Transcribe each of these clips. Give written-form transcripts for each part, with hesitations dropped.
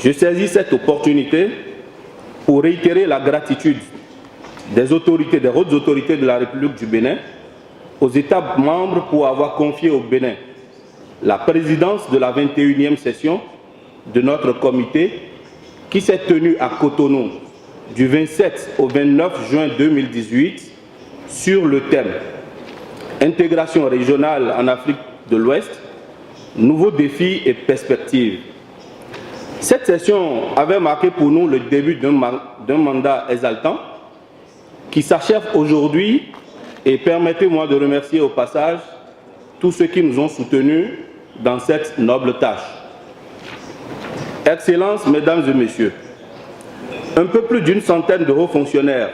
Je saisis cette opportunité pour réitérer la gratitude des hautes autorités de la République du Bénin aux États membres pour avoir confié au Bénin la présidence de la 21e session de notre comité qui s'est tenue à Cotonou du 27 au 29 juin 2018 sur le thème « Intégration régionale en Afrique de l'Ouest, nouveaux défis et perspectives ». Cette session avait marqué pour nous le début d'un mandat exaltant qui s'achève aujourd'hui, et permettez-moi de remercier au passage tous ceux qui nous ont soutenus dans cette noble tâche. Excellences, Mesdames et Messieurs, un peu plus d'une centaine de hauts fonctionnaires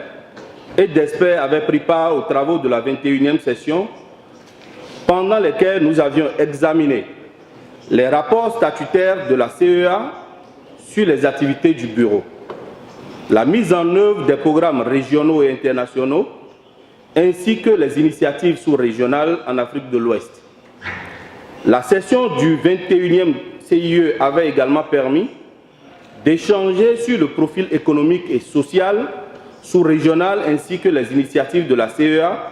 et d'experts avaient pris part aux travaux de la 21e session, pendant lesquels nous avions examiné les rapports statutaires de la CEA sur les activités du bureau, la mise en œuvre des programmes régionaux et internationaux, ainsi que les initiatives sous-régionales en Afrique de l'Ouest. La session du 21e CIE avait également permis d'échanger sur le profil économique et social sous-régional ainsi que les initiatives de la CEA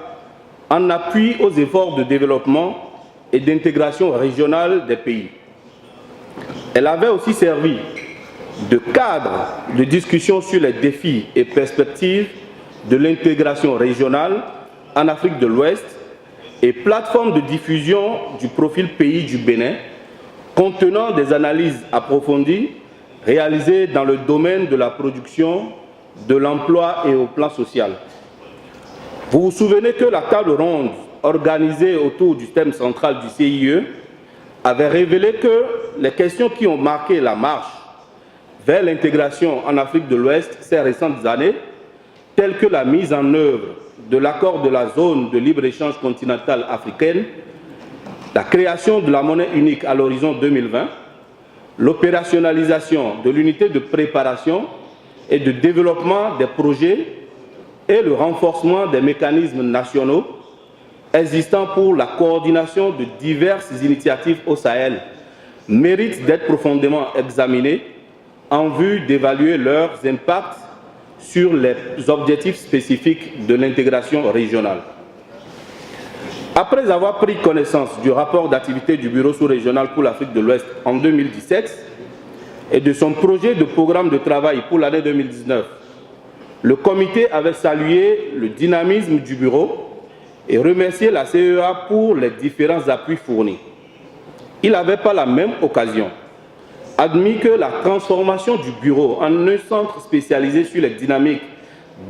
en appui aux efforts de développement et d'intégration régionale des pays. Elle avait aussi servi de cadre de discussion sur les défis et perspectives de l'intégration régionale en Afrique de l'Ouest et plateforme de diffusion du profil pays du Bénin, contenant des analyses approfondies réalisées dans le domaine de la production, de l'emploi et au plan social. Vous vous souvenez que la table ronde organisée autour du thème central du CIE avait révélé que les questions qui ont marqué la marche vers l'intégration en Afrique de l'Ouest ces récentes années, telles que la mise en œuvre de l'accord de la zone de libre-échange continentale africaine, la création de la monnaie unique à l'horizon 2020, l'opérationnalisation de l'unité de préparation et de développement des projets et le renforcement des mécanismes nationaux existants pour la coordination de diverses initiatives au Sahel méritent d'être profondément examinées en vue d'évaluer leurs impacts sur les objectifs spécifiques de l'intégration régionale. Après avoir pris connaissance du rapport d'activité du Bureau sous-régional pour l'Afrique de l'Ouest en 2017 et de son projet de programme de travail pour l'année 2019, le comité avait salué le dynamisme du Bureau et remercié la CEA pour les différents appuis fournis. Il avait par la même occasion admis que la transformation du Bureau en un centre spécialisé sur les dynamiques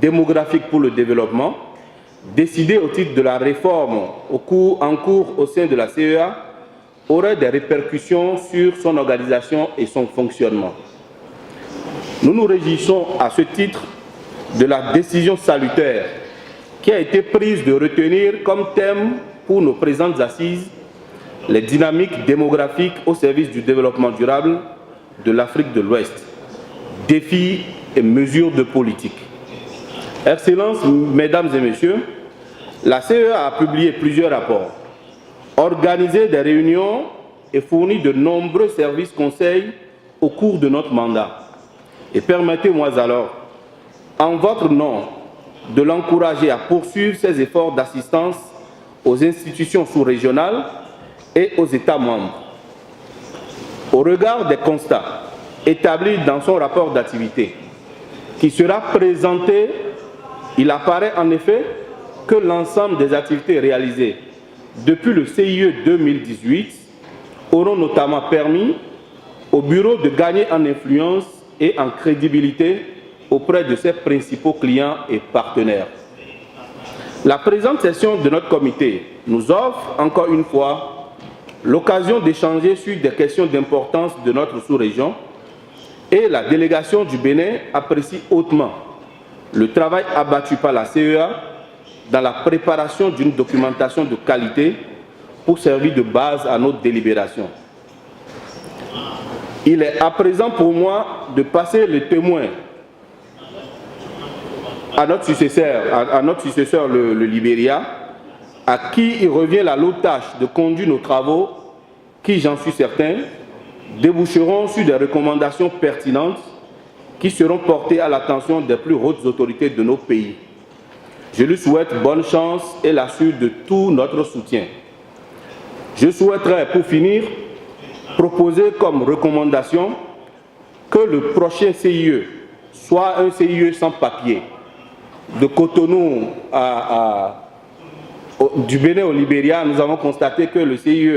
démographiques pour le développement, décidé au titre de la réforme en cours au sein de la CEA, aurait des répercussions sur son organisation et son fonctionnement. Nous nous réjouissons à ce titre de la décision salutaire qui a été prise de retenir comme thème pour nos présentes assises les dynamiques démographiques au service du développement durable de l'Afrique de l'Ouest, défis et mesures de politique. Excellences, Mesdames et Messieurs, la CEA a publié plusieurs rapports, organisé des réunions et fourni de nombreux services conseils au cours de notre mandat. Et permettez-moi alors, en votre nom, de l'encourager à poursuivre ses efforts d'assistance aux institutions sous-régionales et aux États membres. Au regard des constats établis dans son rapport d'activité, qui sera présenté, il apparaît en effet que l'ensemble des activités réalisées depuis le CIE 2018 auront notamment permis au Bureau de gagner en influence et en crédibilité auprès de ses principaux clients et partenaires. La présente session de notre comité nous offre encore une fois l'occasion d'échanger sur des questions d'importance de notre sous-région et la délégation du Bénin apprécie hautement le travail abattu par la CEA dans la préparation d'une documentation de qualité pour servir de base à notre délibération. Il est à présent pour moi de passer le témoin à notre successeur, le Libéria, à qui il revient la lourde tâche de conduire nos travaux qui, j'en suis certain, déboucheront sur des recommandations pertinentes qui seront portées à l'attention des plus hautes autorités de nos pays. Je lui souhaite bonne chance et l'assure de tout notre soutien. Je souhaiterais, pour finir, proposer comme recommandation que le prochain CIE soit un CIE sans papier. De Cotonou du Bénin au Libéria, nous avons constaté que le CIE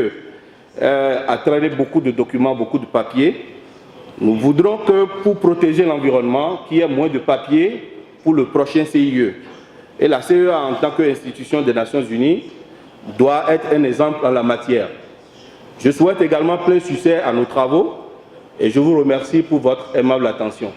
a traîné beaucoup de documents, beaucoup de papiers. Nous voudrons que pour protéger l'environnement, qu'il y ait moins de papiers pour le prochain CIE. Et la CEA, en tant qu'institution des Nations Unies, doit être un exemple en la matière. Je souhaite également plein succès à nos travaux et je vous remercie pour votre aimable attention.